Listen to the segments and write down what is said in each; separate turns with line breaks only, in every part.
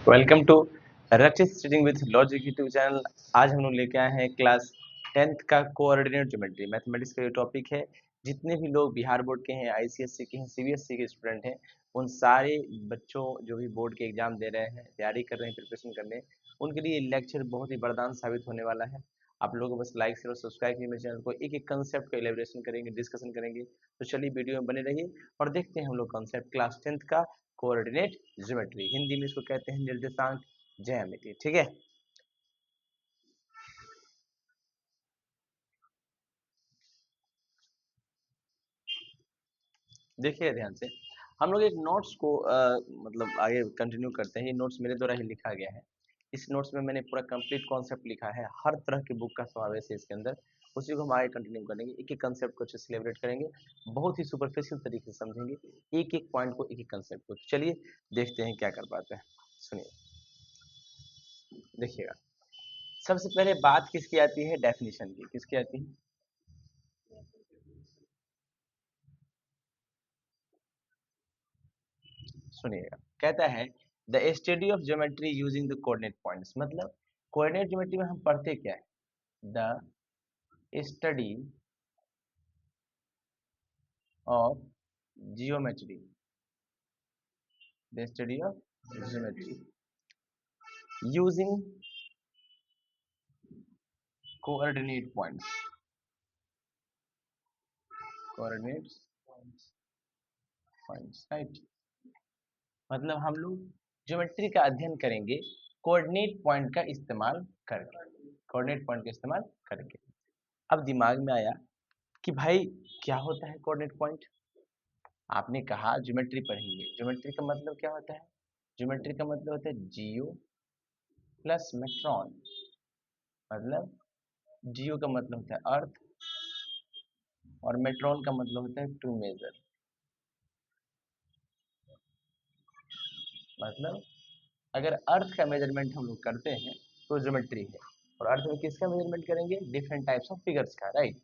Welcome to रचित studying with logic YouTube channel. आज हम लोग लेके आए हैं क्लास 10th का कोऑर्डिनेट ज्योमेट्री मैथमेटिक्स का ये टॉपिक है। जितने भी लोग बिहार बोर्ड के हैं, आईसीएससी के हैं, सीबीएसई के स्टूडेंट हैं, उन सारे बच्चों जो भी बोर्ड के एग्जाम दे रहे हैं, तैयारी कर रहे हैं, प्रिपरेशन कर रहे हैं, उनके लिए लेक्चर बहुत ही वरदान साबित होने वाला है। आप लोगों को बस लाइक शेयर और सब्सक्राइब कीजिए मेरे चैनल को। एक एक कंसेप्ट का एलिब्रेशन करेंगे, डिस्कशन करेंगे। तो चलिए वीडियो में बने रहिए और देखते हैं हम लोग कंसेप्ट क्लास 10th का कोऑर्डिनेट ज्योमेट्री। हिंदी में इसको कहते हैं निर्देशांक ज्यामिति। ठीक है, देखिए ध्यान से। हम लोग एक नोट्स को मतलब आगे कंटिन्यू करते हैं। ये नोट्स मेरे द्वारा ही लिखा गया है। इस नोट्स में मैंने पूरा कंप्लीट कॉन्सेप्ट लिखा है, हर तरह के बुक का समावेश है इसके अंदर। उसी को हम आगे कंटिन्यू करेंगे, एक एक कंसेप्ट को अच्छे से सेलिब्रेट करेंगे, बहुत ही सुपरफिशियल तरीके से समझेंगे एक एक पॉइंट को, एक एक कंसेप्ट को। चलिए देखते हैं क्या कर पाते हैं। सुनिए, देखिएगा। सबसे पहले बात किसकी आती है? डेफिनेशन की। किसकी आती है? सुनिएगा, कहता है the study of geometry using the coordinate points. मतलब कोऑर्डिनेट ज्योमेट्री में हम पढ़ते क्या है? The study of geometry, the study of geometry using coordinate points, coordinate points, right. मतलब हम लोग ज्योमेट्री का अध्ययन करेंगे कोऑर्डिनेट पॉइंट का इस्तेमाल करके, कोऑर्डिनेट पॉइंट का इस्तेमाल करके। अब दिमाग में आया कि भाई क्या होता है कोऑर्डिनेट पॉइंट? आपने कहा ज्योमेट्री पढ़ेंगे, ज्योमेट्री का मतलब क्या होता है? ज्योमेट्री का मतलब होता है जियो प्लस मेट्रॉन। मतलब जियो का मतलब होता है अर्थ और मेट्रॉन का मतलब होता है टू मेजर। मतलब अगर अर्थ का मेजरमेंट हम लोग करते हैं तो ज्योमेट्री है, और अर्थ में किसका मेजरमेंट करेंगे? डिफरेंट टाइप्स ऑफ फिगर्स का, राइट।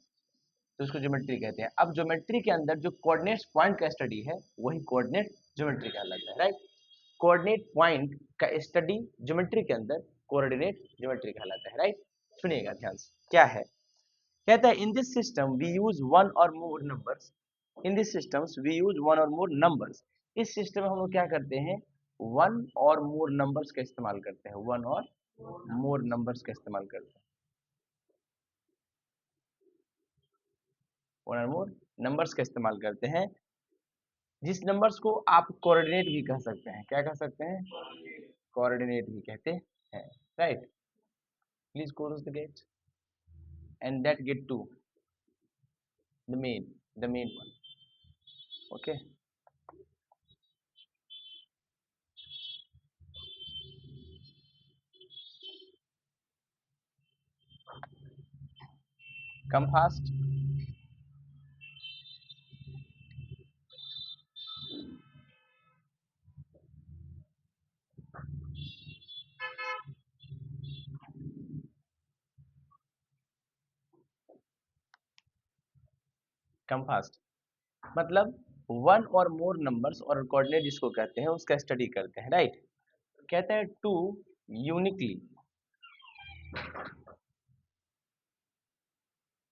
तो उसको ज्योमेट्री कहते हैं। अब ज्योमेट्री के अंदर जो कोऑर्डिनेट्स पॉइंट का स्टडी है वही कोऑर्डिनेट ज्योमेट्री कहलाता है, राइट। कोऑर्डिनेट पॉइंट का स्टडी ज्योमेट्री के अंदर कोऑर्डिनेट ज्योमेट्री कहलाता है, राइट। सुनिएगा ध्यान से, क्या है? कहता है in this system we use one और more numbers. In this systems we use one और मोर नंबर्स। इस सिस्टम में हम लोग क्या करते हैं? वन और मोर नंबर्स का इस्तेमाल करते हैं, वन और मोर नंबर्स का इस्तेमाल करते हैं, वन और मोर नंबर्स का इस्तेमाल करते हैं। जिस नंबर्स को आप कोऑर्डिनेट भी कह सकते हैं। क्या कह सकते हैं? कोऑर्डिनेट भी कहते हैं, right. Please close the gate and that gate to the main one. Okay, come fast. Come fast. मतलब वन और मोर नंबर्स और कोऑर्डिनेट जिसको कहते हैं उसका स्टडी करते हैं, राइट। कहते हैं to uniquely,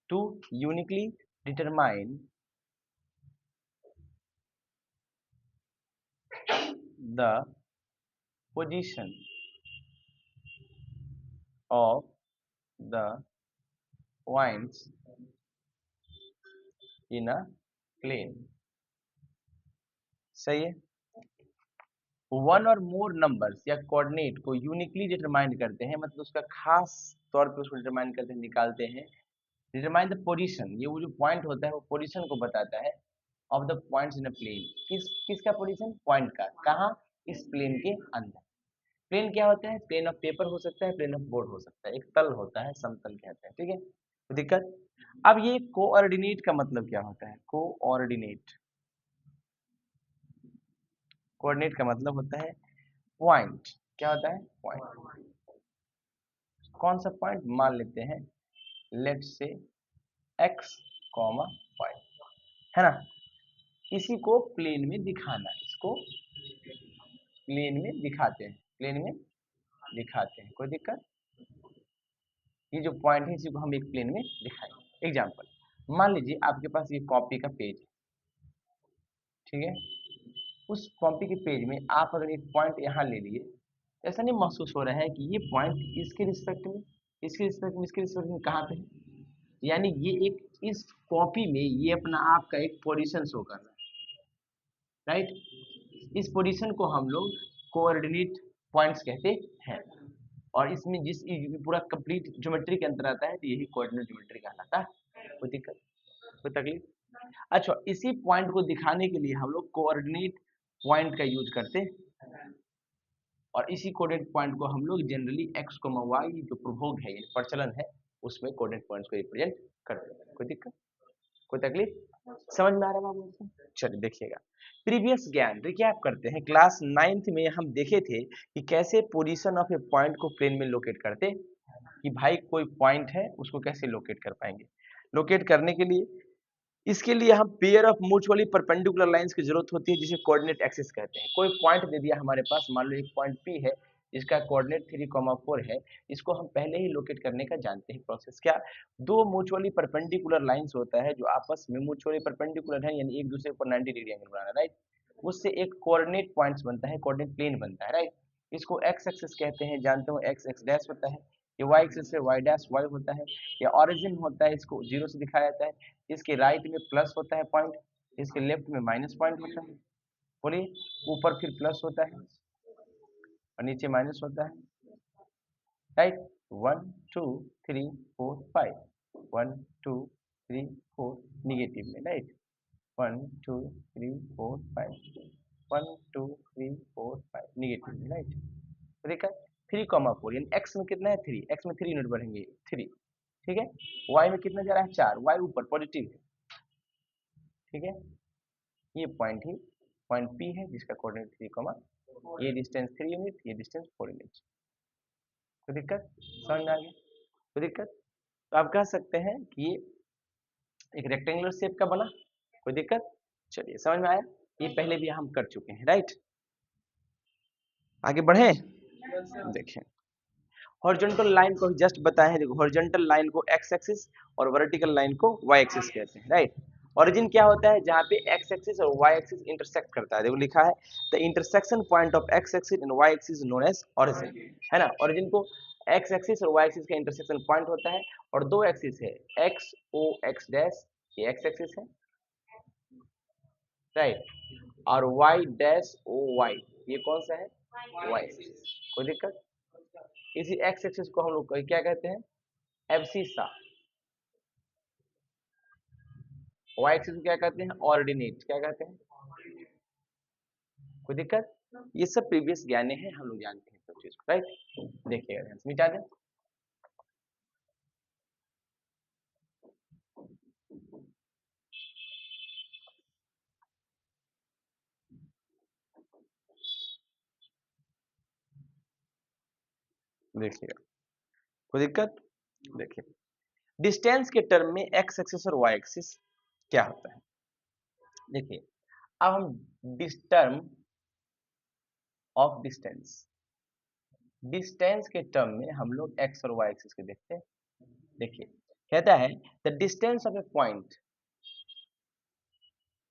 to uniquely determine the position of the points in a plane. सही है। वन और मोर नंबर्स या कोऑर्डिनेट को यूनिकली डिटरमाइन करते हैं, मतलब उसका खास तौर पे उसको डिटरमाइन करते हैं, निकालते हैं। डिटरमाइन द पोजीशन, ये वो जो पॉइंट होता है वो पोजीशन को बताता है। Of the points in a plane, किसका पोजीशन? पॉइंट का। कहाँ? इस प्लेन के अंदर। प्लेन क्या होता है? प्लेन ऑफ पेपर हो सकता है, प्लेन ऑफ बोर्ड हो सकता है, एक तल होता है, समतल कहते हैं, ठीक है। तो दिक्कत। अब ये कोऑर्डिनेट का मतलब क्या होता है? कोऑर्डिनेट, कोऑर्डिनेट का मतलब होता है पॉइंट। क्या होता है? पॉइंट। कौन सा पॉइंट? मान लेते हैं लेट से एक्स कॉमा वाई, है ना। इसी को प्लेन में दिखाना है, इसको प्लेन में दिखाते हैं। प्लेन में दिखाते हैं, कोई दिक्कत। ये जो पॉइंट है इसी को हम एक प्लेन में दिखाएंगे। एग्जाम्पल, मान लीजिए आपके पास ये कॉपी का पेज है, ठीक है। उस कॉपी के पेज में आप अगर एक पॉइंट यहाँ ले लिए, ऐसा नहीं महसूस हो रहा है कि ये पॉइंट इसके रिस्पेक्ट में, इसके रिस्पेक्ट में, इसके रिस्पेक्ट में कहाँ पे है, यानी ये एक इस कॉपी में ये अपना आपका एक पोजीशन शो कर रहा है, राइट। इस पोजीशन को हम लोग कोऑर्डिनेट पॉइंट्स कहते हैं, और इसमें जिस पूरा कंप्लीट ज्योमेट्री के अंदर आता है तो यही कोऑर्डिनेट ज्योमेट्री कहलाता है। कोई दिक्कत, कोई तकलीफ? अच्छा, इसी पॉइंट को दिखाने के लिए हम लोग कोऑर्डिनेट पॉइंट का यूज करते हैं, और इसी कोऑर्डिनेट पॉइंट को हम लोग जनरली x, y जो प्रभोग है, प्रचलन है, उसमें कोऑर्डिनेट पॉइंट्स को रिप्रेजेंट करते हैं। कोई दिक्कत, कोई तकलीफ? समझ में आ रहा है बाबू? चलिए देखिएगा, प्रीवियस ज्ञान रिकैप करते हैं। क्लास 9th में हम देखे थे कि कैसे पोजीशन ऑफ ए पॉइंट को प्लेन में लोकेट करते, कि भाई कोई पॉइंट है उसको कैसे लोकेट कर पाएंगे। लोकेट करने के लिए इसके लिए हम pair of mutually perpendicular lines की जरूरत होती है, जिसे कोऑर्डिनेट एक्सिस कहते हैं। कोई पॉइंट दे दिया हमारे पास, मान लो एक पॉइंट P है जिसका कोऑर्डिनेट 3,4 है, इसको हम पहले ही लोकेट करने का जानते हैं प्रोसेस। क्या? दो म्यूचुअली परपेंडिकुलर लाइंस होता है जो आपस में म्यूचुअली परपेंडिकुलर है, यानी एक दूसरे पर 90 डिग्री एंगल बनाना, राइट। उससे एक कोऑर्डिनेट पॉइंट्स बनता है, कोऑर्डिनेट प्लेन बनता है, राइट। इसको एक्स एक्सिस कहते हैं, जानते हो एक्स एक्स डैश होता है, ये वाई एक्सिस से वाई डैश वाई होता है, या ऑरिजिन होता है, इसको 0 से दिखाया जाता है। इसके राइट में प्लस होता है पॉइंट, इसके लेफ्ट में माइनस पॉइंट होता है। बोलिए, ऊपर फिर प्लस होता है और नीचे माइनस होता है, राइट। 1 2 3 4 5, 1 2 3 4 निगेटिव में, राइट। 1 2 3 4 5, 1 2 3 4 5 निगेटिव में, राइट। देखा 3,4, यानी एक्स में कितना है 3, एक्स में 3 यूनिट बढ़ेंगे 3, ठीक है। वाई में कितना जा रहा है 4, वाई ऊपर पॉजिटिव है, ठीक है। ये पॉइंट ही पॉइंट P है जिसका कोऑर्डिनेट 3, ये डिस्टेंस 3 यूनिट, ये डिस्टेंस 4 यूनिट। कोई दिक्कत? समझ में आ गया? कोई दिक्कत? तो आप कह सकते हैं कि ये एक रेक्टेंगुलर शेप का बना। कोई दिक्कत? चलिए समझ में आया, ये पहले भी हम कर चुके हैं, राइट। आगे बढ़े, देखें हॉरिजॉन्टल लाइन को जस्ट बताए हैं। देखो, हॉरिजॉन्टल लाइन को एक्स एक्सिस और वर्टिकल लाइन को वाई एक्सिस कहते हैं, राइट। ओरिजिन क्या होता है? जहाँ पे एक्स एक्सिस और वाई एक्सिस इंटरसेक्ट करता है। देखो लिखा है the intersection point of X axis and Y axis known as origin, है ना। ओरिजिन को एक्स एक्सिस और वाई एक्सिस का इंटरसेक्शन पॉइंट होता है, और दो एक्सिस है एक्स ओ एक्स डैश, ये एक्स एक्सिस है, राइट, और वाई डैश ओ वाई, ये कौन सा है? Y axis. कोई दिक्कत? इसी एक्स एक्सिस को हम लोग क्या कहते हैं? एब्सिसा। वाई एक्सिस को क्या कहते हैं? ऑर्डिनेट। क्या कहते हैं? कोई दिक्कत? ये सब प्रीवियस ज्ञान है, हम लोग जानते हैं सब चीज को, राइट। देखिएगा ध्यान से, मिटा दें। देखिएगा, कोई दिक्कत? देखिए, डिस्टेंस के टर्म में एक्स एक्सिस और वाई एक्सिस क्या होता है? देखिए, अब हम टर्म ऑफ डिस्टेंस के टर्म में हम लोग एक्स और वाई एक्सिस के देखते हैं। देखिए, कहता है the distance of a point,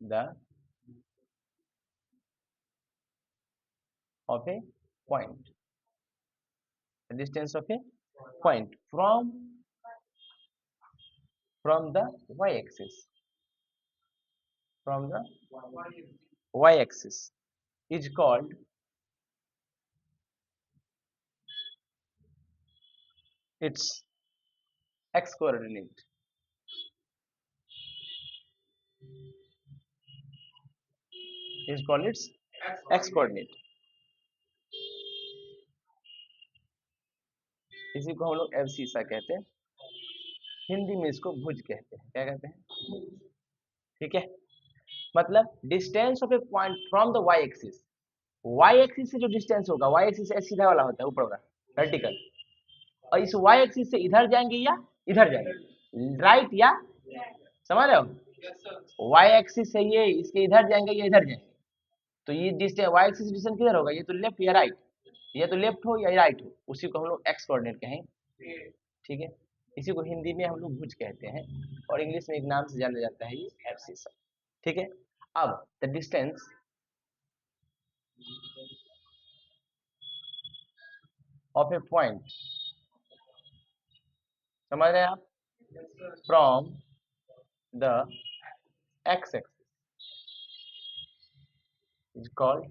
the of a point, the distance of a point from the y axis, from the y axis is called its x coordinate, is called its x coordinate। इसी को हम लोग abscissa कहते हैं, हिंदी में इसको भुज कहते हैं। क्या कहते हैं? ठीक है। मतलब distance of a point from the Y axis, Y axis से जो डिस्टेंस होगा, वाई एक्सिस सीधा वाला होता है, ऊपर वाला वर्टिकल, और इस वाई एक्सिस से इधर जाएंगे या इधर जाएंगे, राइट या, समझ रहे हो? वाई एक्सिस से ये इसके इधर जाएंगे या इधर जाएंगे, तो ये डिस्टेंस वाई एक्सिस डिस्टेंस किधर होगा? ये तो लेफ्ट या राइट? या तो लेफ्ट हो या राइट हो, उसी को हम लोग एक्स कोऑर्डिनेट कहेंगे, ठीक है। इसी को हिंदी में हम लोग भुज कहते हैं और इंग्लिश में एक नाम से जाना जाता है ये एब्सिस, ठीक है। अब the distance of a point, समझ रहे हैं आप, from the X axis is called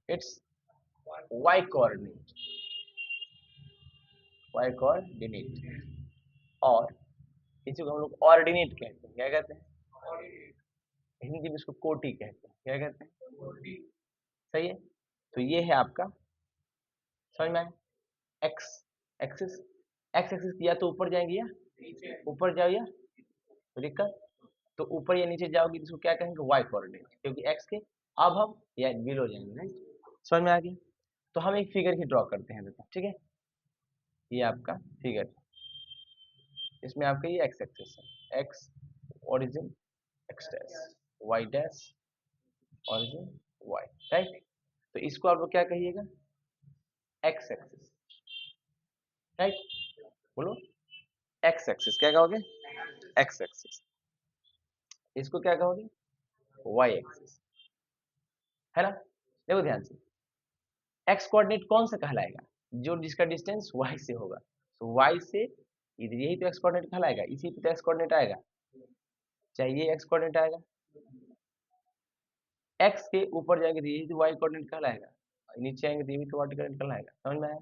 its Y coordinate, Y coordinate, और इसी को हम लोग ऑर्डिनेट कहते हैं, क्या कहते हैं, हिंदी में इसको कोटि कहते हैं, क्या कहते हैं, सही है। तो ये है आपका, समझ में आया, एक्स एक्सिस, एक्स एक्सिस या तो ऊपर जाएंगे या ऊपर जाओ या दिक्कत, तो ऊपर या नीचे जाओगी तो इसको क्या कहेंगे, वाई कोऑर्डिनेट, क्योंकि एक्स के अब हम या बिलो जाएंगे, राइट, समझ में आ गया। तो हम एक फिगर ही ड्रॉ करते हैं बेटा, ठीक है। ये आपका फिगर, इसमें आपका ये एक्स एक्सिस है, X origin X dash, Y dash origin Y, right. तो इसको आप लोग क्या कहिएगा, एक्स एक्सिस, राइट, बोलो एक्स एक्सिस, क्या कहोगे, एक्स एक्सिस, इसको क्या कहोगे, वाई एक्सिस, है ना। देखो ध्यान से, एक्स कोऑर्डिनेट कौन सा कहलाएगा, जो जिसका डिस्टेंस वाई से होगा, तो वाई से इधर, यही तो एक्स कोऑर्डिनेट कहलाएगा, इसी पे तो एक्स कोऑर्डिनेट आएगा, चाहिए एक्स कोऑर्डिनेट आएगा, एक्स के ऊपर जाएंगे तो यही तो वाई कोऑर्डिनेट कहलाएगा, नीचे आएंगे तो ये भी तो वाई कोऑर्डिनेट कहलाएगा, समझ में आया।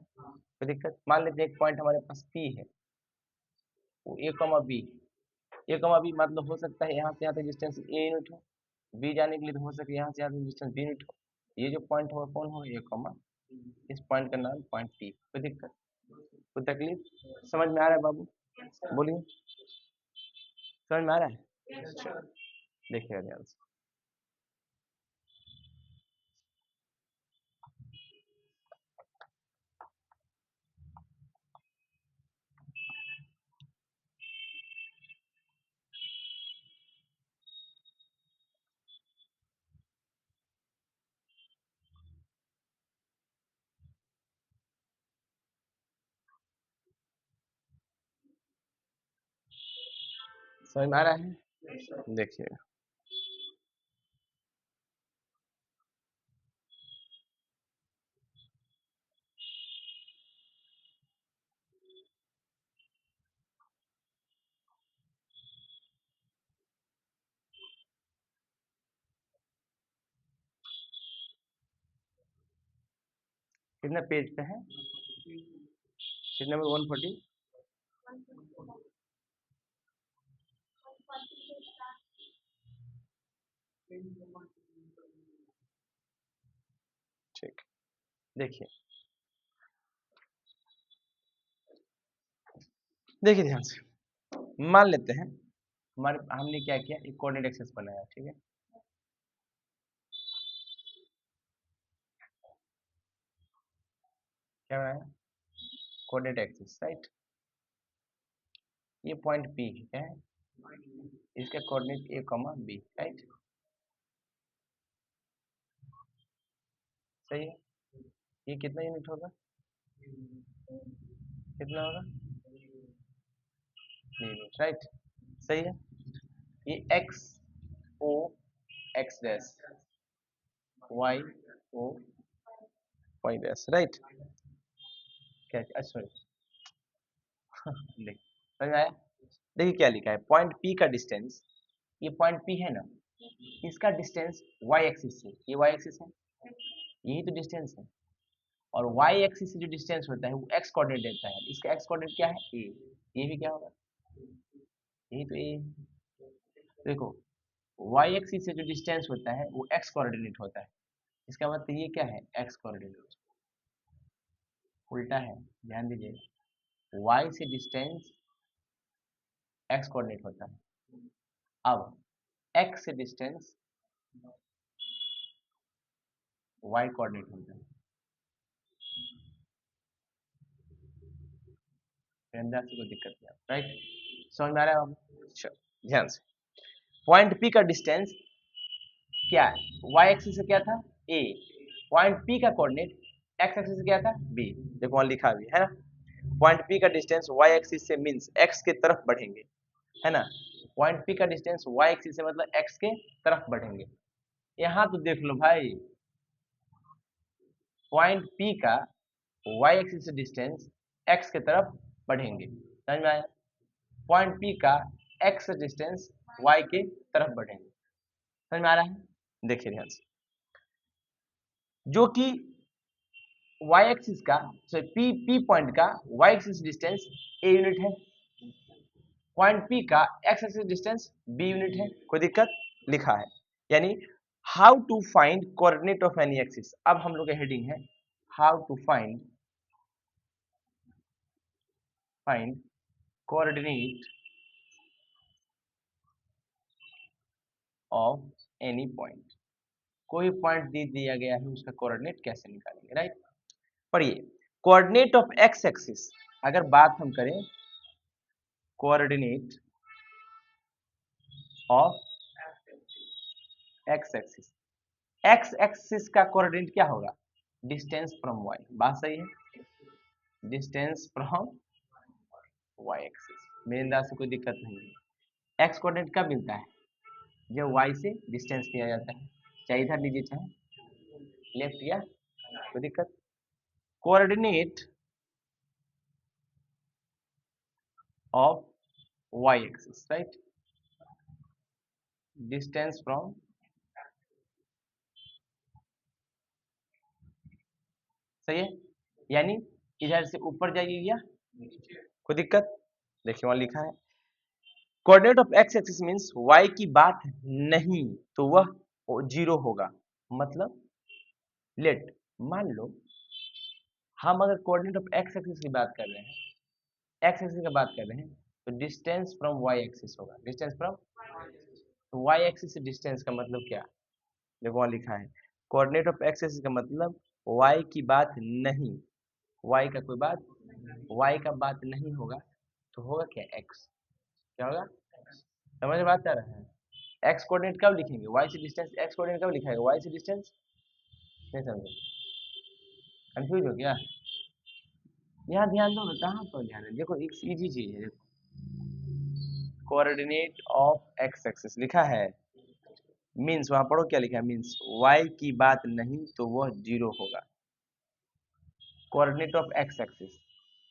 कोई दिक्कत, मान लेते हैं एक पॉइंट हमारे पास पी है, वो ए कॉमा बी, ए कॉमा बी मतलब हो सकता है यहाँ से यहाँ तक डिस्टेंस ए यूनिट हो, बी जाने के लिए तो हो सके यहाँ से यहाँ तक डिस्टेंस बी यूनिट हो, ये जो पॉइंट होगा कौन हो, ए कॉमा, इस पॉइंट का नाम पॉइंट पी, कोई दिक्कत, कोई तकलीफ, समझ में आ रहा है बाबू, बोलिए, समझ में आ रहा है, अच्छा देखिएगा ध्यान से, समझ में आ रहा है, देखिएगा, कितना पेज पे है, पेज नंबर 140, ठीक, देखिए, देखिए ध्यान से, मान लेते हैं हमारे, हमने क्या किया, एक कोऑर्डिनेट एक्सिस बनाया, ठीक है, क्या बनाया, कोऑर्डिनेट एक्सिस, राइट, ये पॉइंट पी क्या है, इसका कोऑर्डिनेट ए कॉमा बी, राइट, सही है, ये कितना यूनिट होगा, कितना होगा, यूनिट, राइट, सही है। ये एक्स ओ x dash, y o y dash, right, क्या, अच्छा देख, समझ में आया, देखिए क्या लिखा है, पॉइंट पी का डिस्टेंस, ये पॉइंट पी है ना, इसका डिस्टेंस वाई एक्सिस से, ये वाई एक्सिस है, यही तो डिस्टेंस है, और वाई एक्सिस से जो डिस्टेंस होता है वो एक्स कोऑर्डिनेट देता है, इसका एक्स कोऑर्डिनेट क्या है, ए, ये भी क्या होगा, यही तो ए, देखो वाई एक्सिस से जो डिस्टेंस होता है वो एक्स कोऑर्डिनेट होता है, इसका मतलब ये क्या है, एक्स कोऑर्डिनेट, उल्टा है, ध्यान दीजिए, वाई से डिस्टेंस एक्स कोऑर्डिनेट होता है, अब एक्स से डिस्टेंस वाई कोऑर्डिनेट होता है, अंदर से कोई दिक्कत नहीं, राइट, समझ में आ रहा है बाबू, चलो ध्यान से, पॉइंट पी का डिस्टेंस क्या है, वाई एक्सिस से क्या था, ए, पॉइंट पी का कोऑर्डिनेट एक्स एक्सिस क्या था बी, देखो वहां लिखा भी है ना। पॉइंट पी का डिस्टेंस वाई एक्सिस से मींस एक्स के तरफ बढ़ेंगे, है ना। पॉइंट पी का डिस्टेंस वाई एक्सिस से मतलब एक्स के तरफ बढ़ेंगे। यहाँ तो देख लो भाई, पॉइंट पी का वाई एक्सिस से डिस्टेंस एक्स के तरफ बढ़ेंगे, समझ में आया। पॉइंट पी का एक्स डिस्टेंस वाई के तरफ बढ़ेंगे, समझ में आ रहा है। देखिए ध्यान से, जो कि वाई एक्सिस का पी पॉइंट का Y axis distance A unit है, पॉइंट पी का X axis distance B unit है, कोई दिक्कत लिखा है। यानी how to find coordinate of any axis. अब हम लोग का हेडिंग है how to find coordinate of any point. कोई पॉइंट दे दिया गया है उसका कोऑर्डिनेट कैसे निकालेंगे, राइट। पढ़िए, कोऑर्डिनेट ऑफ एक्स एक्सिस, अगर बात हम करें coordinate of X axis, x axis का कोऑर्डिनेट क्या होगा, डिस्टेंस फ्रॉम वाई, बात सही है, डिस्टेंस फ्रॉम वाई एक्सिस, मेरे अंदाज से कोई दिक्कत नहीं है। एक्स कोऑर्डिनेट कब मिलता है, जब वाई से डिस्टेंस किया जाता है, चाहे इधर लीजिए चाहे लेफ्ट या, कोई दिक्कत। Coordinate of Y axis, right, distance from, सही है, यानी इधर से ऊपर जाइए या कोई दिक्कत। देखिए वहां लिखा है coordinate of X axis means Y की बात नहीं तो वह जीरो होगा। मतलब लेट, मान लो हम अगर कोऑर्डिनेट ऑफ एक्स एक्सिस की बात कर रहे हैं, एक्स एक्सिस की बात कर रहे हैं, तो डिस्टेंस फ्रॉम वाई एक्सिस होगा, डिस्टेंस फ्रॉम, तो वाई एक्सिस से डिस्टेंस का मतलब क्या, देखो वहां लिखा है कोऑर्डिनेट ऑफ एक्स एक्सिस का मतलब वाई की बात नहीं, वाई का कोई बात, वाई का बात नहीं होगा तो होगा क्या एक्स, क्या होगा, समझ में बात आ रहा है। एक्स कोऑर्डिनेट कब लिखेंगे, वाई से डिस्टेंस, एक्स कोऑर्डिनेट कब लिखा है, वाई से डिस्टेंस, नहीं समझे, कंफ्यूज हो गया। यहाँ ध्यान दो ना, कहाँ पर ध्यान है, देखो एक इजी चीज है, देखो कोऑर्डिनेट ऑफ एक्स एक्सिस लिखा है, मीन्स वहां पढ़ो क्या लिखा है, मीन्स वाई की बात नहीं तो वह जीरो होगा। Coordinate of X axis,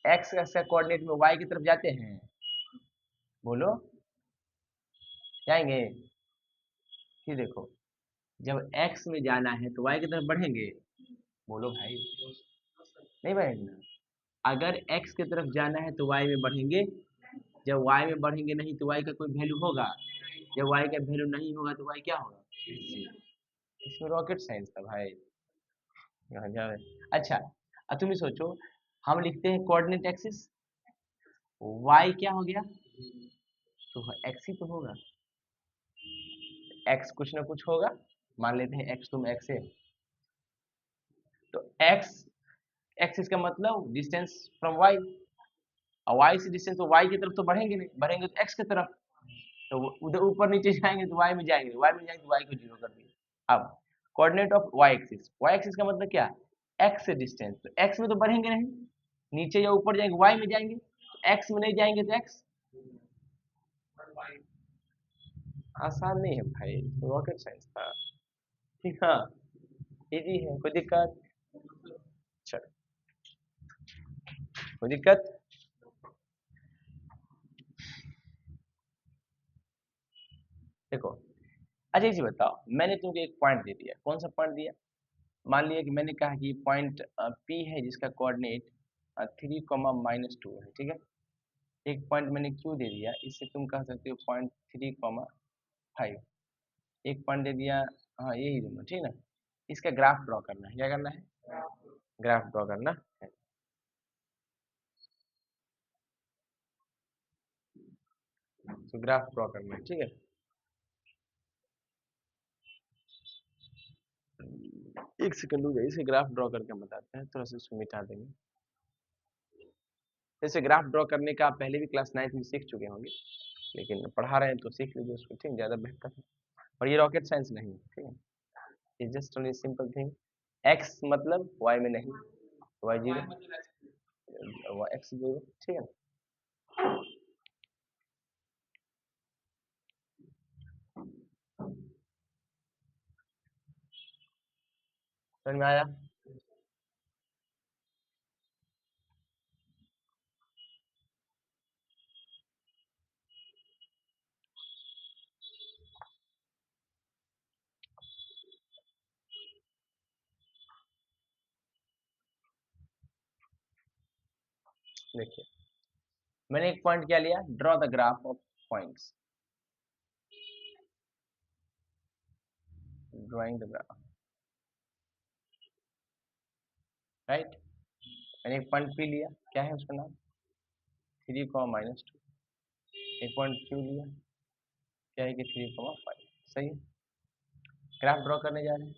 x axis का कोऑर्डिनेट में वाई की तरफ जाते हैं, बोलो जाएंगे, फिर देखो जब एक्स में जाना है तो वाई की तरफ बढ़ेंगे, बोलो भाई नहीं बढ़ेंगे ना। अगर एक्स की तरफ जाना है तो वाई में बढ़ेंगे, जब वाई में बढ़ेंगे नहीं तो वाई का कोई वैल्यू होगा, जब वाई का वैल्यू नहीं होगा तो वाई क्या होगा, इसमें रॉकेट साइंस था भाई, यहाँ जाए। अच्छा, अब तुम ही सोचो, हम लिखते हैं कोऑर्डिनेट एक्सिस, वाई क्या हो गया, तो एक्स ही तो होगा, एक्स कुछ ना कुछ होगा, मान लेते हैं एक्स, तुम एक्स है, तो एक्स एक्सिस का मतलब डिस्टेंस फ्रॉम वाई, और वाई से डिस्टेंस तो वाई की तरफ तो बढ़ेंगे नहीं, बढ़ेंगे तो एक्स की तरफ, तो उधर ऊपर नीचे जाएंगे तो वाई में जाएंगे, वाई में जाएंगे तो वाई को जीरो कर देंगे। अब कोऑर्डिनेट ऑफ वाई एक्सिस का मतलब क्या, एक्स से डिस्टेंस, तो एक्स में तो बढ़ेंगे नहीं, नीचे या ऊपर जाएंगे वाई में जाएंगे, तो एक्स में नहीं जाएंगे तो एक्स, आसान नहीं है भाई, रॉकेट साइंस था, ठीक, हाँ इजी है, कोई दिक्कत, चलो कोई दिक्कत। देखो अच्छा इसी बताओ, मैंने तुमको एक पॉइंट दे दिया, कौन सा पॉइंट दिया, मान लिया कि मैंने कहा कि पॉइंट पी है जिसका कोऑर्डिनेट 3, -2 है, ठीक है। एक पॉइंट मैंने क्यू दे दिया, इससे तुम कह सकते हो पॉइंट 3, 5, एक पॉइंट दे दिया, हाँ यही दोनों, ठीक ना। इसका ग्राफ ड्रॉ करना है, क्या करना है, ग्राफ ड्रॉ करना है। तो ग्राफ ड्रॉ करना है, ठीक है। एक सेकंड रुक जाइए, इसे ग्राफ ड्रॉ करके हम बताते हैं, थोड़ा सा इसको मिटा देंगे। जैसे ग्राफ ड्रॉ करने का आप पहले भी क्लास 9th में सीख चुके होंगे, लेकिन पढ़ा रहे हैं तो सीख लीजिए उसको, ठीक, ज़्यादा बेहतर है। और ये रॉकेट साइंस नहीं है, ठीक है, it's just only simple thing, x मतलब वाई में नहीं, वाई जीरो, एक्स जीरो, ठीक है ना। समझ में आया? देखिए मैंने एक पॉइंट क्या लिया, draw the graph of points, drawing the graph, right. मैंने एक पॉइंट पी लिया, क्या है उसका नाम, 3, -2। एक पॉइंट क्यू लिया, क्या है कि 3, 5, सही है। ग्राफ ड्रॉ करने जा रहे हैं,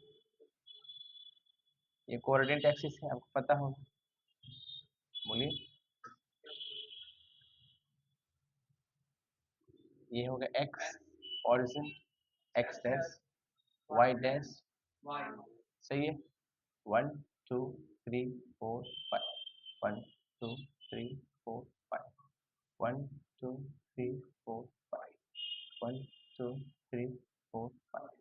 ये कोऑर्डिनेट एक्सिस है, आपको पता होगा, बोलिए। ये होगा X origin, X dash, Y dash, सही है। 1 2 3 4 5, 1 2 3 4 5, 1 2 3 4 5, 1 2 3 4 5।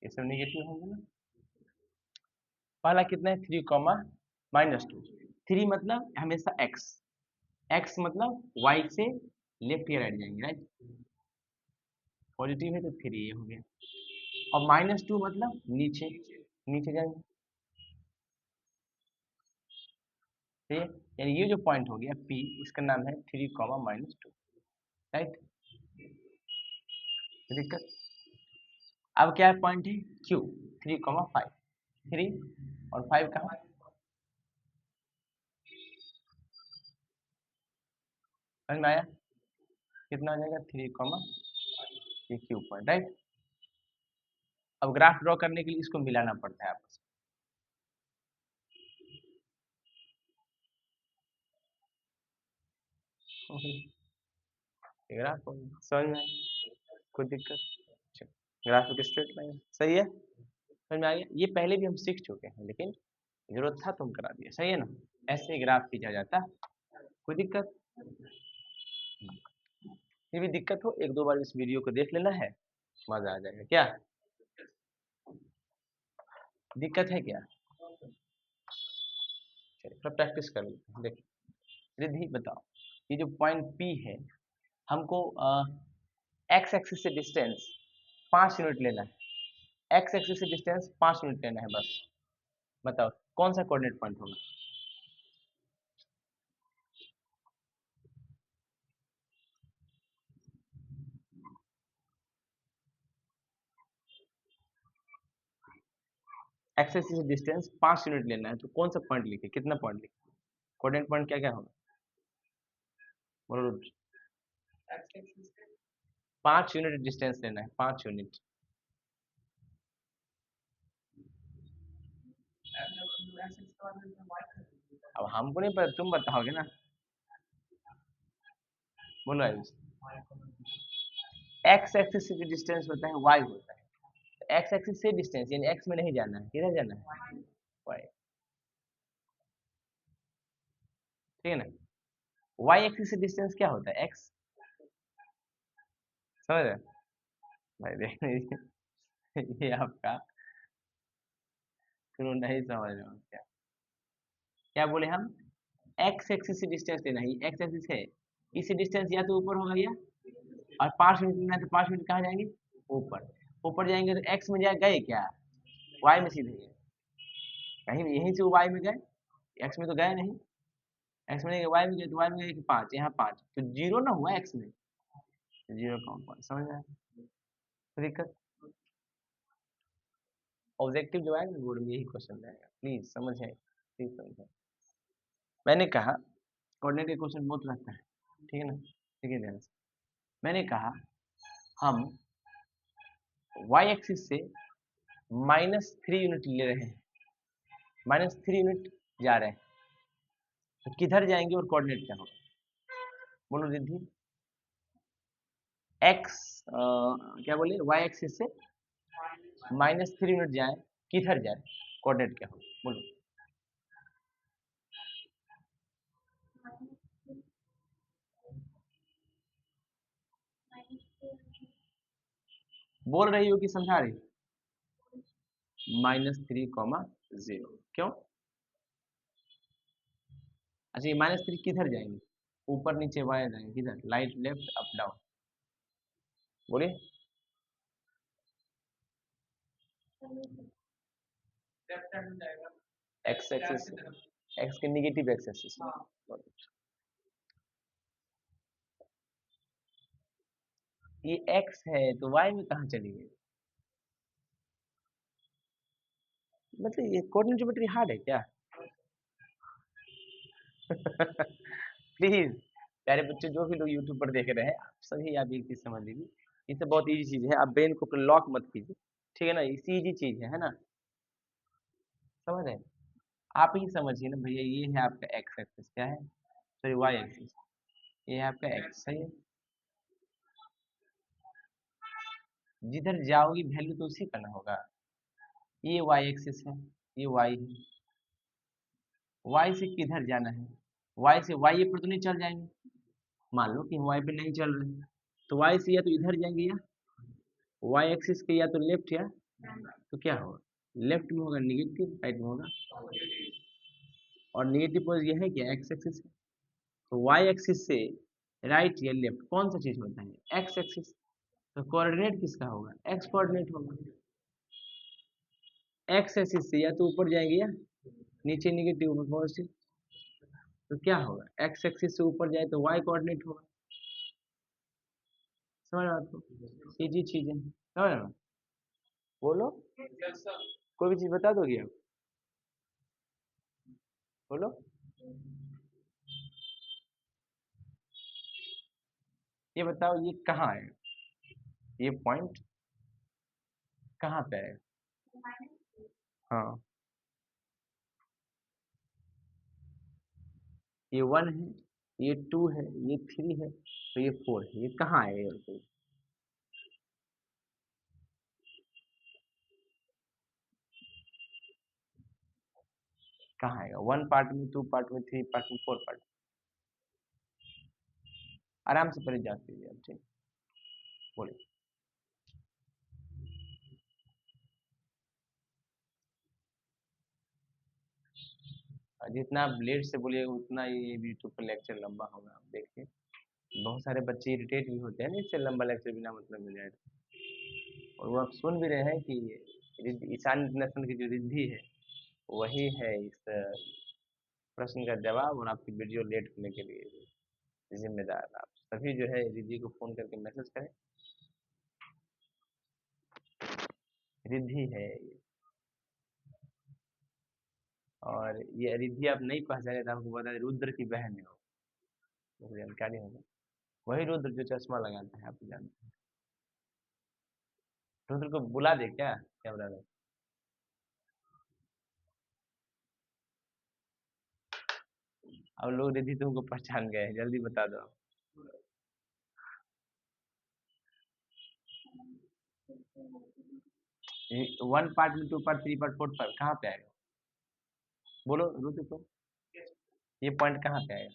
ये सब निगेटिव होंगे ना। पहला कितना है, 3, -2। 3 मतलब हमेशा एक्स, एक्स मतलब वाई से लेफ्ट या राइट जाएंगे, राइट। पॉजिटिव है तो 3 ये हो गया, और -2 मतलब नीचे, नीचे जाएंगे, ठीक है। यानी ये जो पॉइंट हो गया P, इसका नाम है 3, -2, राइट। दिक्कत, अब क्या पॉइंट है Q, 3, 5, 3 और 5 कहाँ, समझ में आया? कितना हो जाएगा, 3, ये Q पॉइंट, राइट। अब ग्राफ ड्रॉ करने के लिए इसको मिलाना पड़ता है आपस में। ग्राफ समझ में आया? कोई दिक्कत? ग्राफ एक स्ट्रेट लाइन, सही है, समझ में आ गया। ये पहले भी हम सीख चुके हैं, लेकिन जरूरत था तुम करा दिया, सही है ना। ऐसे ग्राफ खींचा जाता, कोई दिक्कत? ये भी दिक्कत हो, 1 2 बार इस वीडियो को देख लेना है, मजा आ जाएगा। क्या दिक्कत है क्या? चलिए थोड़ा प्रैक्टिस कर लेते हैं। देखिए रिद्धि बताओ, ये जो पॉइंट P है, हमको एक्स एक्सिस से डिस्टेंस 5 यूनिट लेना है, एक्स एक्सिस से डिस्टेंस 5 यूनिट लेना है बस। बताओ कौन सा कोऑर्डिनेट पॉइंट होगा? एक्स एक्सिस से डिस्टेंस 5 यूनिट लेना है, तो कौन सा पॉइंट लिखे, कितना पॉइंट लिखे, कोऑर्डिनेट पॉइंट क्या क्या होगा, बोलो। 5 यूनिट डिस्टेंस लेना है, 5 यूनिट। अब हमको नहीं पता, तुम बताओगे ना, बोलो। एक्स एक्सिस से जो डिस्टेंस होता है वाई होता है, एक्स एक्सिस से डिस्टेंस यानी एक्स में नहीं जाना है, किधर जाना है, वाई, ठीक है ना। वाई एक्सिस से डिस्टेंस क्या होता है, एक्स, समझ रहे हो? भाई देख ये आपका क्यों नहीं समझ रहे हो क्या, क्या बोले हम, एक्स एक्सिस से डिस्टेंस लेना है, एक्स एक्सिस है, इससे डिस्टेंस या तो ऊपर होगा या, और 5 यूनिट लेना है तो 5 यूनिट कहाँ जाएंगे, ऊपर। ऊपर जाएंगे तो एक्स में जाए गए क्या, वाई में सीधे गए, कहीं यहीं से वाई में गए, एक्स में तो गए नहीं, एक्स में नहीं गए, वाई में गए, तो वाई में गए कि 5, यहाँ 5 तो जीरो ना हुआ एक्स में, जीरो का समझ में आया? कोई दिक्कत? ऑब्जेक्टिव जो है ना बोर्ड में, यही क्वेश्चन रहेगा, प्लीज समझे, प्लीज समझे। मैंने कहा कोऑर्डिनेट का क्वेश्चन बहुत रहता है, ठीक है ना, ठीक है ध्यान से। मैंने कहा हम वाई एक्सिस से -3 यूनिट ले रहे हैं, -3 यूनिट जा रहे हैं, तो किधर जाएंगे और कोऑर्डिनेट क्या होगा? बोलो रिद्धि। एक्स क्या बोले, वाई एक्सिस से -3 यूनिट जाए, किधर जाए, कोऑर्डिनेट क्या होगा? बोलो। बोल रही हो कि समझा रही हो? -3, क्यों? अच्छा, ये -3 किधर जाएंगे? ऊपर नीचे बाएं जाएंगे, किधर? राइट लेफ्ट अप डाउन, बोलिए। एक्स एक्सिस, एक्स के निगेटिव एक्स एक्सिस। ये एक्स है तो वाई में कहाँ चली गई? मतलब ये कोऑर्डिनेट ज्योमेट्री हार्ड है क्या? प्लीज प्यारे बच्चे, जो भी लोग यूट्यूब पर देख रहे हैं, आप सभी आप एक चीज समझ लीजिए, ये सब बहुत इजी चीज है, आप ब्रेन को लॉक मत कीजिए, ठीक है ना? इसी इजी चीज है ना? समझ रहे हैं? आप ही समझिए ना भैया, ये है आपका एक्स एक्सिस, क्या है? सॉरी, वाई एक्सिस, ये है आपका एक्स, सही है? जिधर जाओगी वैल्यू तो उसी का ना होगा। ये वाई एक्सिस है, ये वाई है, वाई से किधर जाना है? वाई से वाई पर तो नहीं चल जाएंगे, मान लो कि वाई पे नहीं चल रहे, तो वाई से या तो इधर जाएंगे, या वाई एक्सिस के या तो लेफ्ट, या तो क्या होगा? लेफ्ट में होगा निगेटिव, राइट में होगा, और निगेटिव पोज ये है क्या? X axis. तो वाई एक्सिस से राइट या लेफ्ट कौन सा चीज होता है? X axis. तो कोऑर्डिनेट किसका होगा? एक्स कोऑर्डिनेट होगा। एक्स एक्सिस से या तो ऊपर जाएंगे, या नीचे निगेटिव में पॉजिटिव, तो क्या होगा? एक्स एक्सिस से ऊपर जाए तो वाई कोऑर्डिनेट होगा। समझ आपको? इजी चीज है, समझ रहे हो? बोलो, कोई भी चीज बता दोगे आप? बोलो। ये बताओ, ये कहाँ है? ये पॉइंट कहाँ पे है? हाँ, ये 1 है, ये 2 है, ये 3 है, तो ये 4 है, ये कहाँ है? ये कहाँ आएगा? 1 पार्ट में, 2 पार्ट में, 3 पार्ट में, 4 पार्ट? आराम से पहले जांच लीजिए आप, ठीक? बोलिए। जितना आप लेट से बोलिएगा उतना ये यूट्यूब पर लेक्चर लंबा होगा, आप देखिए। बहुत सारे बच्चे इरिटेट भी होते हैं ना, इससे लंबा लेक्चर बिना मतलब मिल जाए तो। और वो आप सुन भी रहे हैं कि ईशान इंटरनेशनल की जो रिद्धि है, वही है इस प्रश्न का जवाब, और आपकी वीडियो लेट होने के लिए जिम्मेदार। आप सभी जो है रिद्धि को फोन करके मैसेज करें, रिद्धि है ये। और ये रिद्धि आप नहीं पहचाने तो आपको बता दें, रुद्र की बहन है वो, मुझे जानकारी होगा। वही रुद्र जो चश्मा लगाता है, आप जानते हैं। रुद्र को बुला दे क्या कैमरा में? अब लोग रिद्धि तुमको पहचान गए हैं, जल्दी बता दो। 1 पार्ट में, 2 पार्ट, 3 पार्ट, 4 पार्ट कहाँ पे आएगा? बोलो रुद्र को, ये पॉइंट कहाँ पे आएगा?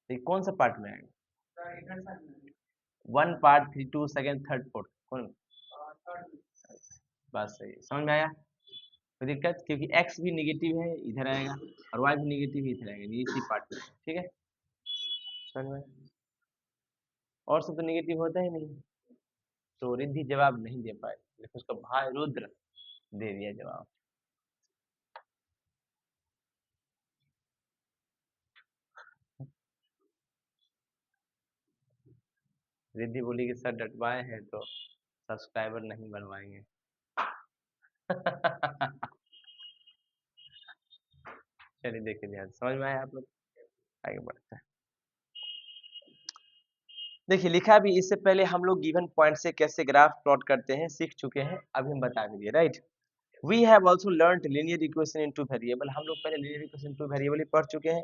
ये कौन सा पार्ट में आएगा? 1 पार्ट, 3, 2, सेकंड, थर्ड, फोर्थ, कौन? बात सही है, समझ में आया? कोई दिक्कत? क्योंकि एक्स भी निगेटिव है, इधर आएगा, और वाई भी निगेटिव है, इधर आएगा, ये इसी पार्ट में, ठीक है? समझ में आया? और सब तो निगेटिव होता ही नहीं। तो रिद्धि जवाब नहीं दे पाए, लेकिन उसका भाई रुद्र दे दिया जवाब। रिद्धि बोली कि सर डटवाए हैं तो सब्सक्राइबर नहीं बनवाएंगे। चलिए देखिए ध्यान, समझ में आया आप लोग? आगे बढ़ते हैं। देखिए लिखा भी, इससे पहले हम लोग गिवन पॉइंट से कैसे ग्राफ प्लॉट करते हैं सीख चुके हैं, अभी हम बता भी दिए, right. We have also learned linear equation in two variable, हम लोग पहले लीनियर इक्वेशन इनटू वेरिएबल ही पढ़ चुके हैं।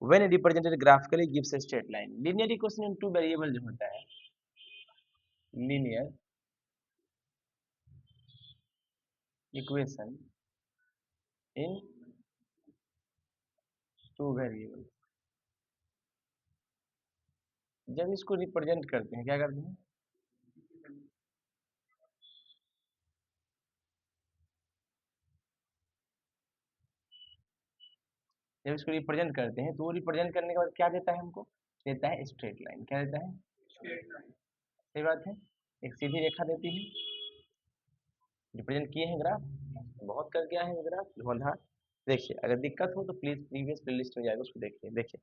When represented graphically gives a straight line, linear equation in two variable जो होता है, linear equation in two variable, जब इसको रिप्रेजेंट करते हैं क्या करते हैं, जब इसको रिप्रेजेंट करते हैं तो वो रिप्रेजेंट करने के बाद क्या देता है हमको, देता है स्ट्रेट लाइन, क्या देता है, सही बात है, एक सीधी रेखा देती है। रिप्रेजेंट किए हैं ग्राफ, बहुत कर गया है ग्राफ धुआंधार। देखिए अगर दिक्कत हो तो प्लीज प्रीवियस प्लेलिस्ट में जाएगा उसको देखिए। देखिए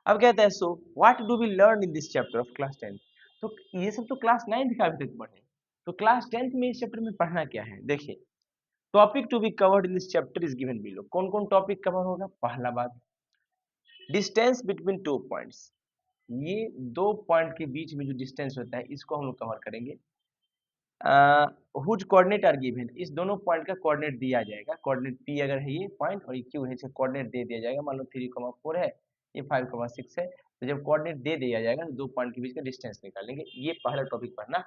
अब कहते हैं, so what do we learn in this chapter of class 10, तो ये सब तो क्लास 9 का अभी तक पढ़े, तो क्लास 10 में इस चैप्टर में पढ़ना क्या है। देखिए topic to be covered in this chapter is given below, कौन कौन टॉपिक कवर होगा। पहला बात, डिस्टेंस बिटवीन टू पॉइंट्स, ये दो पॉइंट के बीच में जो डिस्टेंस होता है इसको हम लोग कवर करेंगे। हुज कोऑर्डिनेट आर गिवन, इस दोनों पॉइंट का कोऑर्डिनेट दिया जाएगा, कोऑर्डिनेट पी अगर है ये पॉइंट और ये क्यू है, इसका कोऑर्डिनेट दे दिया जाएगा। मान लो 3,4 है, ये 5,6 है, तो जब कोऑर्डिनेट दे दिया जाएगा तो दो पॉइंट के बीच का डिस्टेंस निकालेंगे। ये पहला टॉपिक पढ़ना।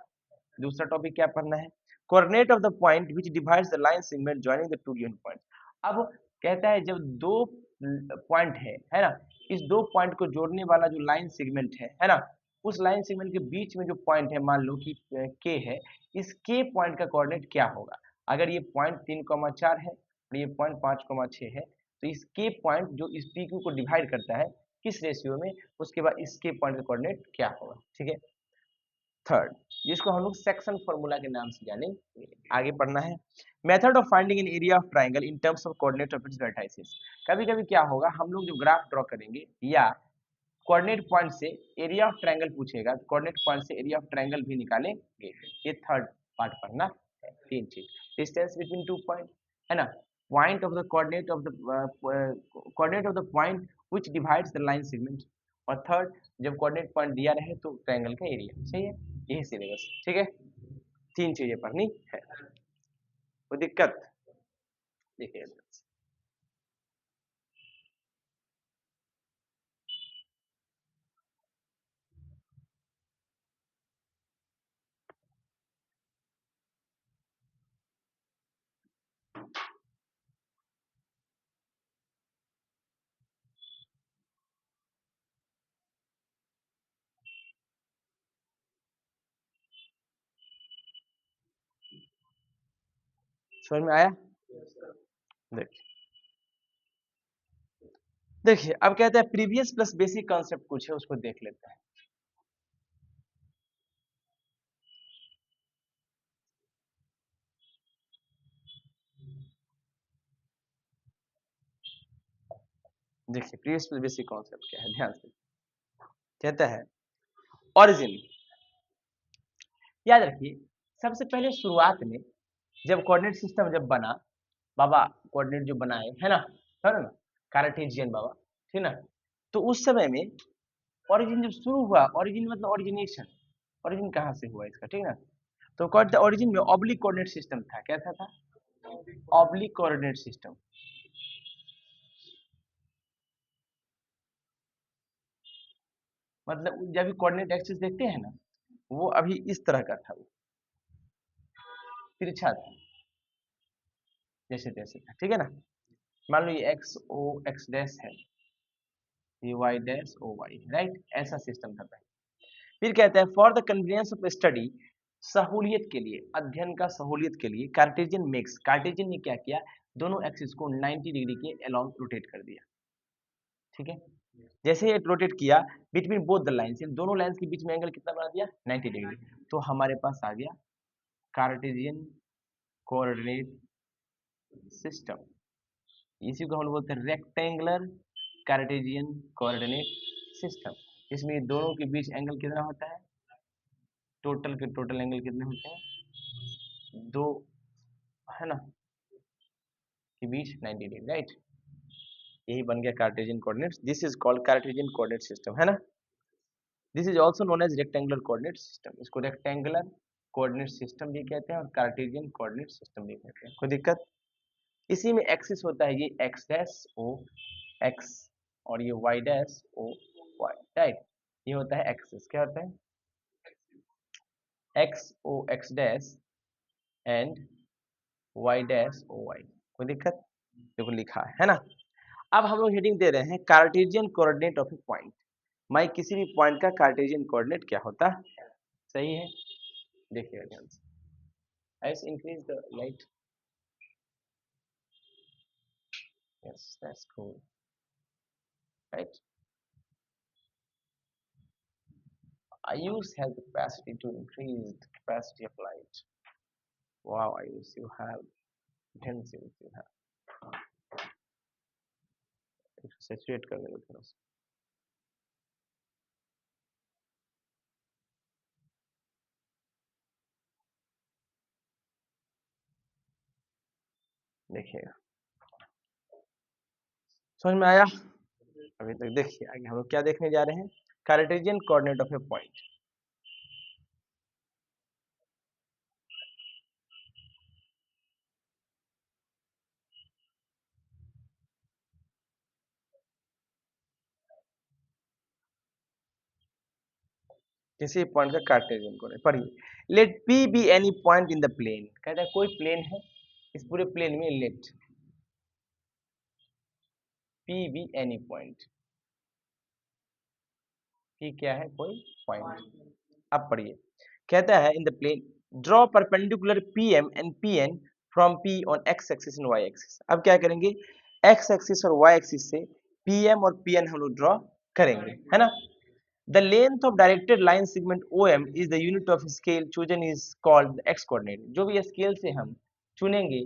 दूसरा टॉपिक क्या पढ़ना है, coordinate of the point which divides the line segment joining the two given points. अब कहता है जब दो पॉइंट है ना, इस दो पॉइंट को जोड़ने वाला जो लाइन सेगमेंट है ना, उस लाइन सेगमेंट के बीच में जो पॉइंट है, मान लो कि के है, इस के पॉइंट का कोऑर्डिनेट क्या होगा। अगर ये पॉइंट 3,4 है और ये पॉइंट 5,6 है, तो इस के पॉइंट जो इस पी क्यू को डिवाइड करता है किस रेशियो में, उसके बाद इसके पॉइंट का कोऑर्डिनेट क्या होगा। ठीक है, थर्ड, जिसको हम लोग सेक्शन फॉर्मूला के नाम से जानेंगे। आगे पढ़ना है, method of finding in area of triangle in terms of coordinate of its vertices. कभी कभी क्या होगा, हम लोग जो ग्राफ ड्रॉ करेंगे या कोऑर्डिनेट पॉइंट से एरिया ऑफ ट्रायंगल पूछेगा, तो कोऑर्डिनेट पॉइंट से एरिया ऑफ ट्रायंगल भी निकालेंगे। ये थर्ड पार्ट पढ़ना है। तीन चीज, डिस्टेंस बिटवीन टू पॉइंट है ना, point of the coordinate of the coordinate of the point which divides the line segment, और थर्ड जब कोऑर्डिनेट पॉइंट दिया रहे तो ट्रायंगल का एरिया। सही है, यही सिलेबस। ठीक है, तीन चीजें पढ़नी है। कोई दिक्कत, देखिए समझ में आया। देखिए देखिए अब कहते हैं प्रीवियस प्लस बेसिक कॉन्सेप्ट कुछ है, उसको देख लेते हैं। देखिए प्रीवियस प्लस बेसिक कॉन्सेप्ट क्या है, ध्यान से। कहता है ओरिजिन, याद रखिए सबसे पहले शुरुआत में जब कोऑर्डिनेट सिस्टम जब बना, बाबा कोऑर्डिनेट जो बनाए है ना, कार्टेशियन बाबा, ठीक ना, तो उस समय में ओरिजिन जब शुरू हुआ, ओरिजिन मतलब ओरिजिनेशन, ओरिजिन कहाँ से हुआ इसका, ठीक ना, तो ओरिजिन में ऑब्लिक कोऑर्डिनेट सिस्टम था। कैसा था, ऑब्लिक कोऑर्डिनेट सिस्टम। मतलब जब कोऑर्डिनेट एक्सिस देखते हैं ना, वो अभी इस तरह का था, वो तिरछा था, जैसे तैसे था, ठीक है ना। मान लो ये एक्स ओ एक्स डैश है, ये Y dash O Y, right, ऐसा सिस्टम था पहले। फिर कहते हैं for the convenience of study, सहूलियत के लिए, अध्ययन का सहूलियत के लिए, कार्टेशियन मेक्स, कार्टेशियन ने क्या किया, दोनों एक्सिस को 90 डिग्री के अलोंग रोटेट कर दिया। ठीक है, जैसे ये रोटेट किया बिटवीन बोथ द लाइंस, इन दोनों लाइंस के बीच में एंगल कितना बना दिया, 90 डिग्री। तो हमारे पास आ गया कार्टेशियन कोऑर्डिनेट सिस्टम। इसी को हम लोग बोलते हैं रेक्टेंगुलर कार्टेशियन कोऑर्डिनेट सिस्टम। इसमें दोनों के बीच एंगल कितना होता है, टोटल के टोटल एंगल कितने होते हैं, दो, है ना, के बीच 90 डिग्री, राइट। यही बन गया Cartesian coordinates, this is called Cartesian coordinate system, है ना। This is also known as rectangular coordinate system, इसको रेक्टेंगुलर कोऑर्डिनेट सिस्टम भी कहते हैं और कार्टेशियन कोऑर्डिनेट सिस्टम भी कहते हैं। कोई दिक्कत? इसी में एक्सिस होता है ये एक्स डैश ओ एक्स और ये Y dash O Y, right. ये होता है एक्सिस, क्या होता है? X O x dash and Y dash O Y. कोई दिक्कत? देखो लिखा है ना। अब हम लोग हेडिंग दे रहे हैं Cartesian coordinate of a point. माई किसी भी पॉइंट का कार्टेशियन कोऑर्डिनेट क्या होता है? सही है, देखिएगा ध्यान से। Let's increase the light. Yes, that's cool, right? IUs has the capacity to increase the capacity of light. Wow, IUs, you have intensive, you have. Saturate करने दो थोड़ा सा। देखिएगा, समझ में आया? अभी तक देखिए आगे हम लोग क्या देखने जा रहे हैं, Cartesian coordinate of a point. किसी पॉइंट का कार्टेशियन कोऑर्डिनेट पढ़िए। Let P be any point in the plane, कहता है कोई प्लेन है, इस पूरे प्लेन में let P be any point, P क्या है? कोई पॉइंट। अब पढ़िए, कहता है in the plane draw perpendicular P M and P N from P on X axis and Y axis. अब क्या करेंगे, एक्स एक्सिस और वाई एक्सिस से पी एम और पी एन हम लोग ड्रॉ करेंगे, है ना। The length of directed line segment O M is the unit of scale chosen is called X coordinate. जो भी स्केल से हम चुनेंगे,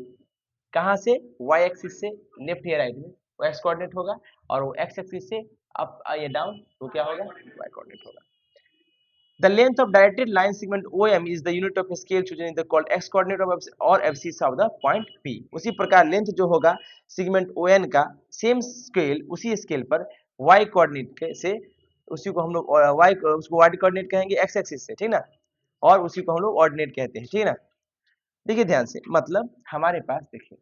कहाँ से? वाई एक्सिस से, लेफ्ट या राइट में, वो एक्स कोऑर्डिनेट होगा, और वो एक्स एक्सिस से अप या डाउन तो क्या होगा? वाई कोऑर्डिनेट होगा। The length of directed line segment OM is the unit of scale chosen in the called x coordinate of or abscissa of the point P। उसी प्रकार length जो होगा सेगमेंट ON का, same scale, उसी scale पर y coordinate से, उसी को हम लोग y उसको y कोऑर्डिनेट कहेंगे x एक्सिस से, ठीक ना, और उसी को हम लोग ऑर्डिनेट कहते हैं, ठीक है ना। देखिए ध्यान से, मतलब हमारे पास देखिए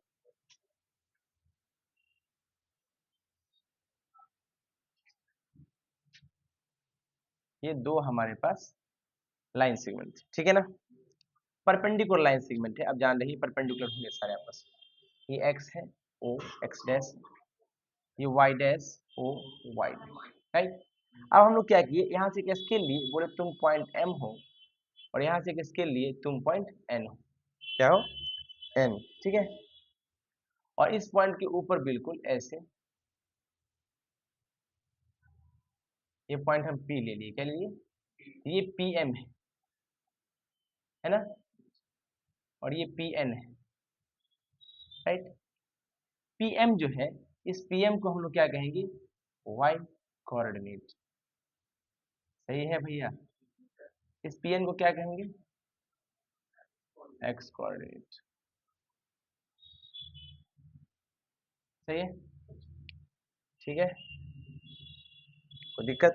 ये दो हमारे पास लाइन सेगमेंट, ठीक है ना, परपेंडिकुलर लाइन सेगमेंट है। अब जान रही परपेंडिकुलर होंगे सारे आपस में। ये x है o x डैश, ये y dash o y, right. अब हम लोग क्या किए, यहाँ से एक स्केल लिए, बोले तुम पॉइंट m हो, और यहाँ से एक स्केल लिए तुम पॉइंट n हो, क्या हो? n, ठीक है। और इस पॉइंट के ऊपर बिल्कुल ऐसे ये पॉइंट हम p ले लिए, क्या ले लिए? ये pm है ना, और ये pn है, राइट। pm जो है, इस pm को हम लोग क्या कहेंगे? y coordinate. सही है भैया? इस pn को क्या कहेंगे? x coordinate. सही है, ठीक है, कोई दिक्कत?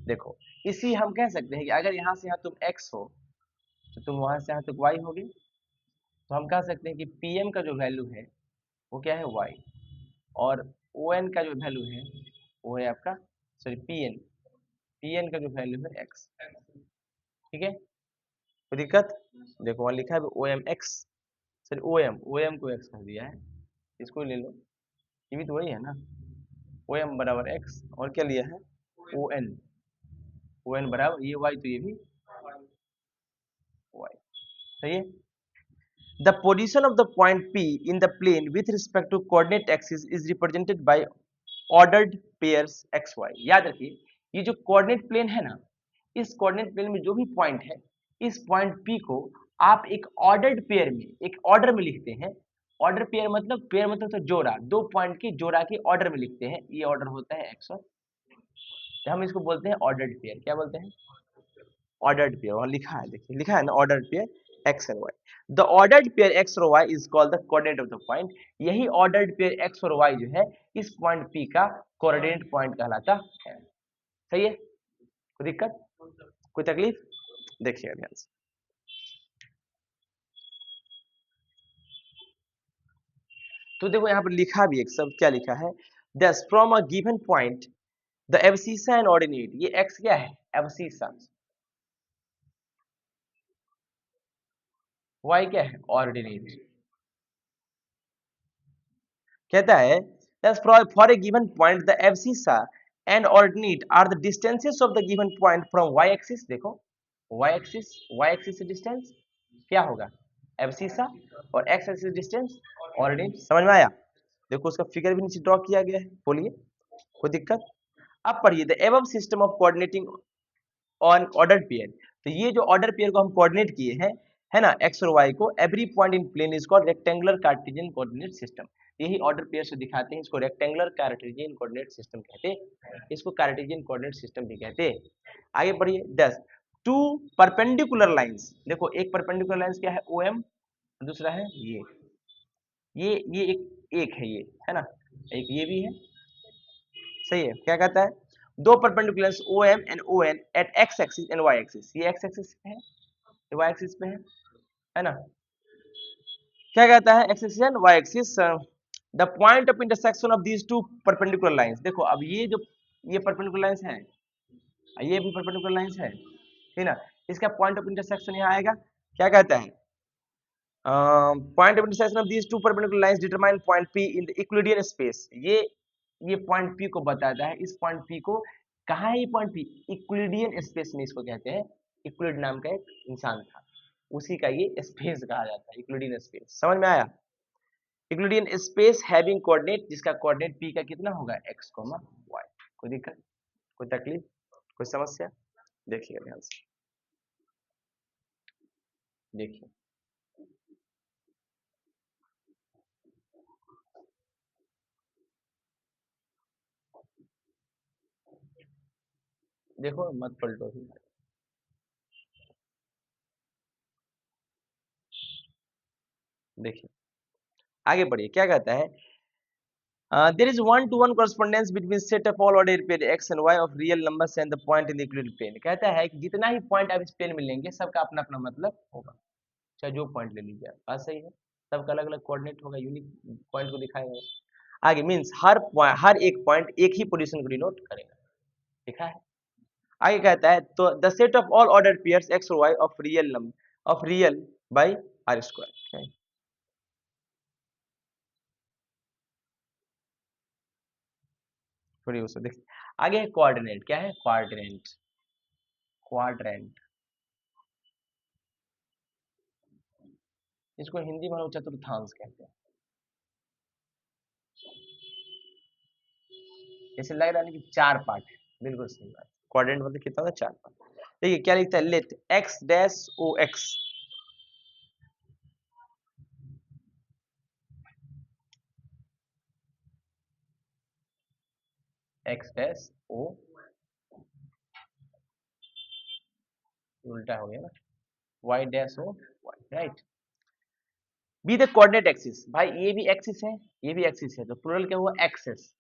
देखो, इसी हम कह सकते हैं कि अगर यहाँ से यहाँ तुम x हो तो तुम वहां से यहाँ तक y होगे, तो हम कह सकते हैं कि pm का जो वैल्यू है वो क्या है? y, और on का जो वैल्यू है वो है आपका, सॉरी pn का जो वैल्यू है x, ठीक है, कोई दिक्कत? देखो वहाँ लिखा है om x, सॉरी om को x कर दिया है, इसको ले लो, ये भी तो वही है ना, om बराबर x, और क्या लिया है? on बराबर ये y, तो ये भी y, सही है। The position of the point P in the plane with respect to coordinate axis is represented by ordered pairs x y। याद रखिए, ये जो कोऑर्डिनेट प्लेन है ना, इस कोऑर्डिनेट प्लेन में जो भी पॉइंट है, इस पॉइंट P को आप एक ऑर्डर्ड पेयर में, एक ऑर्डर में लिखते हैं। ऑर्डर पेयर मतलब तो जोड़ा, दो पॉइंट की जोड़ा के ऑर्डर में लिखते हैं, ये ऑर्डर होता है x और, तो हम इसको बोलते हैं ऑर्डर्ड पेयर। क्या बोलते हैं? Ordered pair. वहां लिखा है, देखिए लिखा है ना, ordered pair x and y. The ordered pair x और y is called the coordinate of the point. यही ऑर्डर्ड पेयर एक्स और वाई जो है, इस पॉइंट पी का कोऑर्डिनेट पॉइंट कहलाता है। सही है, कोई दिक्कत? कोई तकलीफ? देखिएगा ध्यान से। तो देखो यहाँ पर लिखा भी एक सब क्या लिखा है, दस from a given point the abscissa and ordinate, ये एक्स क्या है? एब्सिसा। वाई क्या है? ऑर्डिनेट। कहता है that for a given point the abscissa and ordinate are the distances of the given point from y axis। देखो y axis से distance क्या होगा? एब्सिसा। और x axis डिस्टेंस ऑर्डिनेट। समझ में आया? देखो उसका फिगर भी नीचे ड्रॉ किया गया है। बोलिए कोई दिक्कत? अब पढ़िए the above system of coordinating on order pair. तो ये जो ऑर्डर पेयर को हम कोऑर्डिनेट किए हैं, है ना, एक्स और वाई को, every point in plane is called rectangular Cartesian coordinate system. यही ऑर्डर पेयर से दिखाते हैं, इसको रेक्टेंगुलर कार्टेशियन कोऑर्डिनेट सिस्टम कहते हैं, इसको कार्टेशियन कोऑर्डिनेट सिस्टम भी कहते हैं। आगे बढ़िए 10 टू परपेंडिकुलर लाइंस। देखो एक परपेंडिकुलर लाइंस क्या है? ओ एम, दूसरा है ये एक है, ये है ना, एक ये भी है। सही है। क्या कहता है? दो perpendiculars O M and O N at X axis and Y axis. ये एक्स एक्सिस पे है, ये वाई एक्सिस पे है ना। क्या कहता है? X axis and Y axis the point of intersection of these two perpendicular lines. देखो अब ये जो ये परपेंडिकुलर लाइंस है, ये भी परपेंडिकुलर लाइंस है, ठीक ना। इसका पॉइंट ऑफ इंटरसेक्शन यहाँ आएगा। क्या कहता है? Point of intersection of these two perpendicular lines determine point P in the Euclidean space. ये पॉइंट पी को बताता है। इस पॉइंट पी को कहाँ है? ये पॉइंट पी यूक्लिडियन स्पेस में इसको कहते हैं। यूक्लिड नाम का एक इंसान था, उसी का ये स्पेस कहा जाता है, यूक्लिडियन स्पेस। समझ में आया? यूक्लिडियन स्पेस हैविंग कोऑर्डिनेट, जिसका कोऑर्डिनेट पी का कितना होगा? X comma Y. कोई दिक्कत, कोई तकलीफ, कोई समस्या? देखिए ध्यान से, देखिए देखो मत पलटो ही। देखिए आगे बढ़िए। क्या कहता है? There is one-to-one correspondence between set of all ordered pair x and y of real numbers and the point in the euclidean plane। कहता है कि जितना ही पॉइंट आप इस प्लेन में लेंगे, सबका अपना अपना मतलब होगा, चाहे जो पॉइंट ले लीजिए। बात सही है, सबका अलग अलग कोऑर्डिनेट होगा, यूनिक पॉइंट को दिखाएगा। आगे मीन्स हर एक पॉइंट एक ही पोजीशन को डिनोट करेगा, लिखा है। आगे कहता है तो the set of all order pairs x और y of real by R square. थोड़ी उसको देख। आगे है कोऑर्डिनेट। क्या है? क्वाड्रेंट। क्वाड्रेंट इसको हिंदी में हम लोग चतुर्थांश कहते हैं। जैसे लग रहा है ना कि चार पार्ट है, बिल्कुल सही बात। क्वाड्रेंट मतलब कितना होता है? चार पार्ट। देखिए क्या लिखता है? Let X dash O X, X dash O, उल्टा हो गया ना, Y dash O Y, right. Be the coordinate axis. भाई ये भी एक्सिस है, ये भी एक्सिस है, तो प्लूरल क्या हुआ? Axes,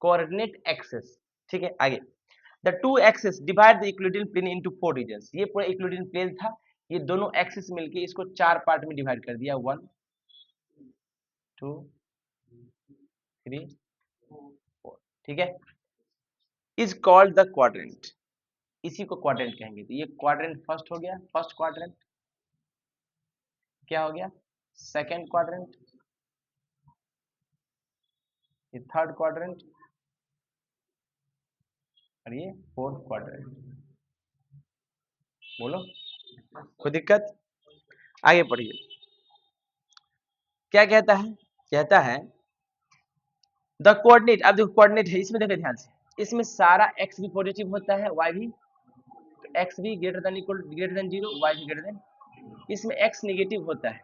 coordinate axes. ठीक है। आगे the two axes divide the Euclidean plane into four regions. ये पूरा यूक्लिडियन प्लेन था, ये दोनों एक्सिस मिलके इसको चार पार्ट में डिवाइड कर दिया, 1 2 3 4। ठीक है। इज कॉल्ड द क्वाड्रेंट, इसी को क्वाड्रेंट कहेंगे। तो ये क्वाड्रेंट फर्स्ट हो गया, फर्स्ट क्वाड्रेंट। क्या हो गया? Second quadrant. ये थर्ड क्वाड्रेंट, और ये फोर्थ क्वाड्रेंट। बोलो कोई दिक्कत? आगे पढ़िए। क्या कहता है? कहता है द कोऑर्डिनेट। अब देखो कोऑर्डिनेट है, इसमें देखो ध्यान से, इसमें सारा x भी पॉजिटिव होता है, y भी, तो x भी greater than equal greater than 0, y भी ग्रेटर देन। इसमें x नेगेटिव होता है,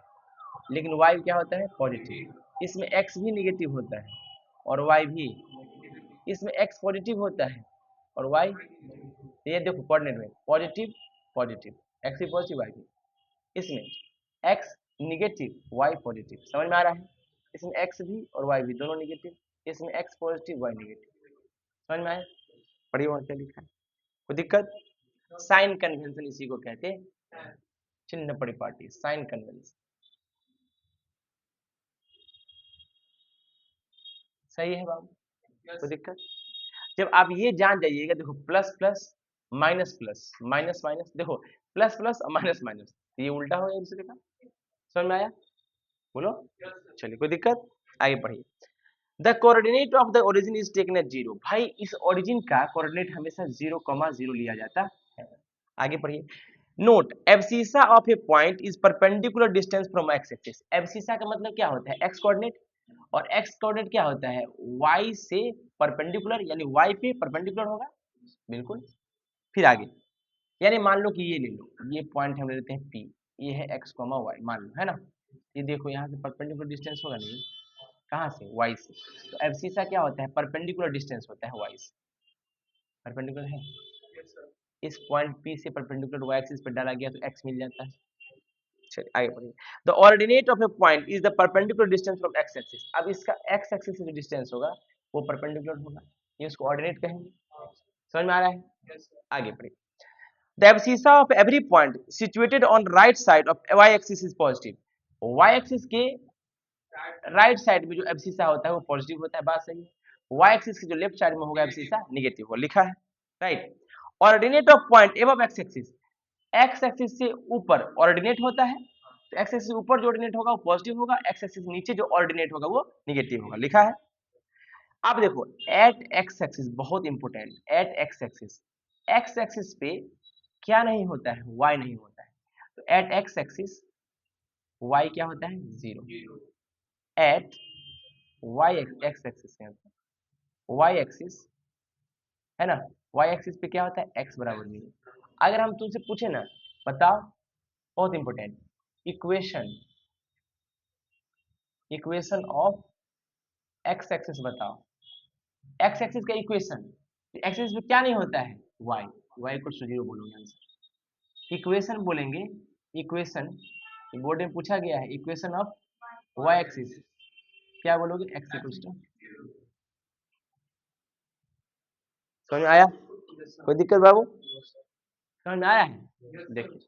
लेकिन y क्या होता है? पॉजिटिव। इसमें x भी नेगेटिव होता है और y भी। इसमें x पॉजिटिव होता है और y, ये देखो कोऑर्डिनेट में पॉजिटिव पॉजिटिव, x भी पॉजिटिव y भी। इसमें x निगेटिव y पॉजिटिव। समझ में आ रहा है? इसमें x भी और y भी दोनों निगेटिव, इसमें x पॉजिटिव y निगेटिव। समझ में आया? पढ़िए वहाँ क्या लिखा है, कोई दिक्कत? साइन कन्वेंशन इसी को कहते हैं, चिन्ह परिपाटी, साइन कन्वेंशन। सही है बाबू, कोई दिक्कत? जब आप ये जान जाइएगा, देखो plus plus minus minus minus, देखो प्लस प्लस और माइनस माइनस, ये उल्टा हो गया दूसरे का। समझ में आया? बोलो। चलिए, कोई दिक्कत? आगे पढ़िए। The coordinate of the origin is taken at zero. भाई इस ओरिजिन का कोऑर्डिनेट हमेशा 0,0 लिया जाता है। आगे पढ़िए। Note abscissa of a point is perpendicular distance from x axis. Abscissa का मतलब क्या होता है? एक्स कोऑर्डिनेट, और एक्स कोऑर्डिनेट क्या होता है? वाई से परपेंडिकुलर, यानी वाई पे परपेंडिकुलर होगा, बिल्कुल। फिर आगे, यानी मान लो कि ये ले लो, ये पॉइंट हम ले लेते हैं पी, ये है एक्स कॉमा वाई मान लो, है ना। ये देखो यहाँ से परपेंडिकुलर डिस्टेंस होगा नहीं, कहाँ से? वाई से। तो एब्सिसा क्या होता है? परपेंडिकुलर डिस्टेंस होता है वाई से। परपेंडिकुलर है, इस पॉइंट पी से परपेंडिकुलर वाई एक्सिस पे डाला गया तो एक्स मिल जाता है। चलिए आगे बढ़िए। The ordinate of a point is the perpendicular distance from x axis. अब इसका एक्स एक्सिस से जो डिस्टेंस होगा वो परपेंडिकुलर होगा, ये उसको ऑर्डिनेट कहेंगे। समझ में आ रहा है? आगे बढ़िए। The abscissa of every point situated on right side of y-axis is positive. y-axis के राइट साइड में जो एब्सिसा होता है वो पॉजिटिव होता है, बात सही है। y-axis के जो लेफ्ट साइड में होगा एब्सिसा नेगेटिव हो, लिखा है, right. Ordinate of point above x axis, x axis से ऊपर ऑर्डिनेट होता है, तो एक्स एक्सिस से ऊपर जो ऑर्डिनेट होगा वो पॉजिटिव होगा, एक्स एक्सिस से नीचे जो ऑर्डिनेट होगा वो नेगेटिव होगा, लिखा है। अब देखो एट एक्स एक्सिस, बहुत इंपॉर्टेंट, एट एक्स एक्सिस पे क्या नहीं होता है? y नहीं होता है। तो एट एक्स एक्सिस y क्या होता है? 0। At Y X axis Y axis, है ना, वाई एक्सिस पे क्या होता है? x बराबर 0। अगर हम तुमसे पूछे ना, बताओ, बहुत important, equation equation of X axis बताओ। एक्स एक्सिस का इक्वेशन, एक्स एक्सिस पे क्या नहीं होता है? y, y इक्वल टू 0 बोलोगे आंसर। इक्वेशन बोलेंगे, इक्वेशन बोर्ड में पूछा गया है, इक्वेशन ऑफ वाई एक्सिस क्या बोलोगे? X equal to. समझ में आया? कोई दिक्कत बाबू? समझ में आया है? देखिए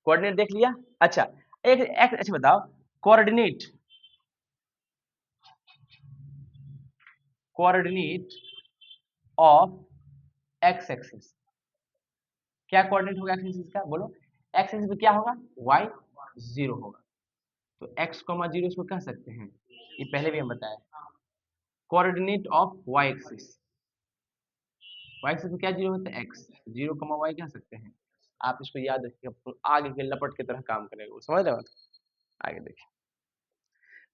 कोऑर्डिनेट देख लिया। अच्छा एक अच्छा बताओ, coordinate coordinate of X axis, क्या कोऑर्डिनेट होगा एक्स एक्सिस का? बोलो। एक्स एक्सिस पे क्या होगा? y 0 होगा, तो x, 0 इसको कह सकते हैं, ये पहले भी हम बताया। Coordinate of y axis, y axis पे क्या 0 होता है? x 0, y कह सकते हैं। आप इसको याद रखिए, आगे के लपट की तरह काम करेगा वो, समझ रहे हो? आगे देखिए,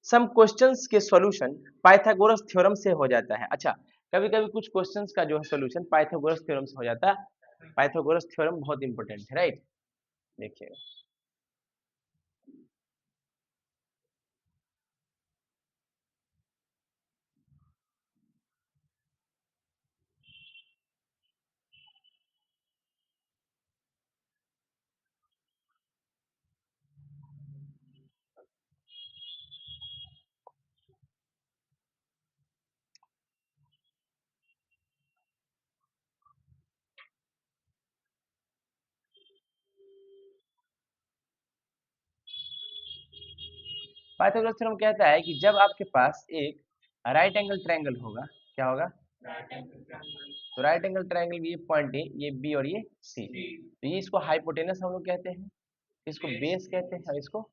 सम क्वेश्चंस के सॉल्यूशन पाइथागोरस थ्योरम से हो जाता है। अच्छा, कभी कभी कुछ क्वेश्चंस का जो है सॉल्यूशन पाइथागोरस थ्योरम से हो जाता है। पाइथागोरस थ्योरम बहुत इंपॉर्टेंट है, राइट। देखिए पाइथागोरस थ्योरम कहता है कि जब आपके पास एक राइट एंगल ट्रायंगल होगा, क्या होगा? तो राइट एंगल ट्रायंगल, ये पॉइंट है, ये बी और ये सी, तो ये इसको हाइपोटेनस हम लोग कहते हैं, इसको बेस कहते हैं, और इसको,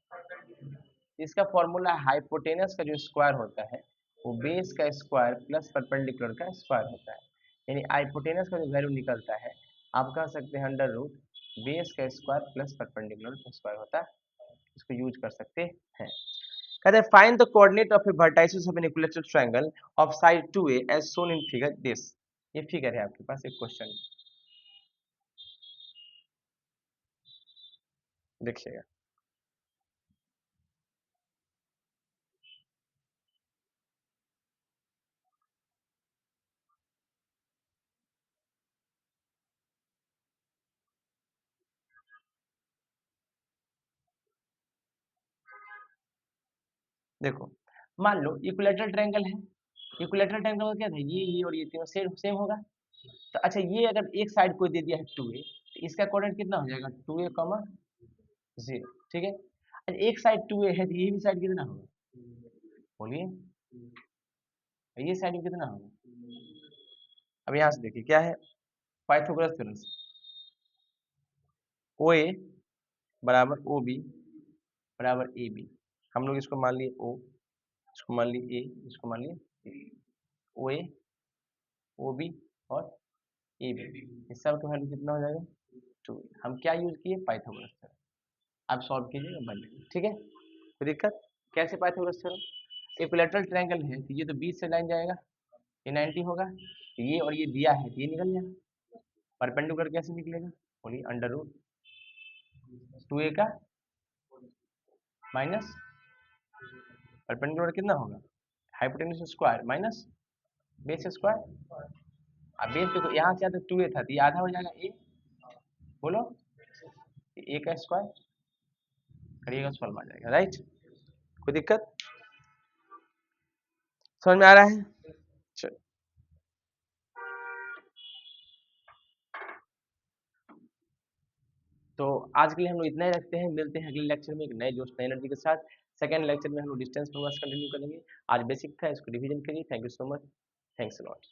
इसका फॉर्मूला हाइपोटेनस का जो स्क्वायर होता है वो बेस का स्क्वायर प्लस परपेंडिकुलर का स्क्वायर होता है। यानी हाइपोटेनस का जो वैल्यू निकलता है, आप कह सकते हैं अंडर रूट बेस का स्क्वायर प्लस परपेंडिकुलर का स्क्वायर होता है, इसको यूज कर सकते हैं। कहते हैं find the coordinate of a vertices of an equilateral triangle of side 2a as shown in figure this. ये फिगर है आपके पास, एक क्वेश्चन देखिएगा। देखो मान लो इक्विलैटरल ट्रायंगल है, इक्विलैटरल ट्रायंगल का क्या था? ये और ये तीनों सेम सेम होगा, तो अच्छा ये अगर एक साइड कोई दे दिया है 2a, तो इसका कोऑर्डिनेट कितना हो जाएगा 2a, 0, ठीक है। अच्छा एक साइड 2a है तो ये भी साइड कितना होगा, बोलिए, ये साइड भी कितना होगा। अब यहाँ से देखिए क्या है, पाइथागोरस थ्योरम से OA बराबर OB बराबर AB, हम लोग इसको मान लिए O, इसको मान लिए A, इसको मान लिए OA, OB और AB, इस सब का वैल्यू कितना हो जाएगा 2। हम क्या यूज किए, पाइथागोरस थ्योरम। आप सॉल्व कीजिएगा बन जाएगा, ठीक है। कोई दिक्कत, कैसे पाइथागोरस थ्योरम, इक्विलैटरल ट्रायंगल है तो ये तो बीच से लाइन जाएगा, ये 90 होगा, तो ये और ये दिया है तो ये निकल जाएगा, परपेंडिकुलर कैसे निकलेगा, बोलिए अंडर रूट 2a का माइनस परपेंडिकुलर कितना होगा, hypotenuse square minus base square. अब बेस देखो यहाँ से आता 2a था तो ये आधा हो जाएगा a, बोलो a का स्क्वायर करिएगा, सॉल्व आ जाएगा, राइट। कोई दिक्कत, समझ में आ रहा है। चलो तो आज के लिए हम लोग इतना ही रखते हैं, मिलते हैं अगले लेक्चर में एक नए जोश नए एनर्जी के साथ। सेकंड लेक्चर में हम लोग डिस्टेंस फॉर्मूला कंटिन्यू करेंगे। आज बेसिक था, इसको रिवीजन करिए। Thank you so much, thanks a lot.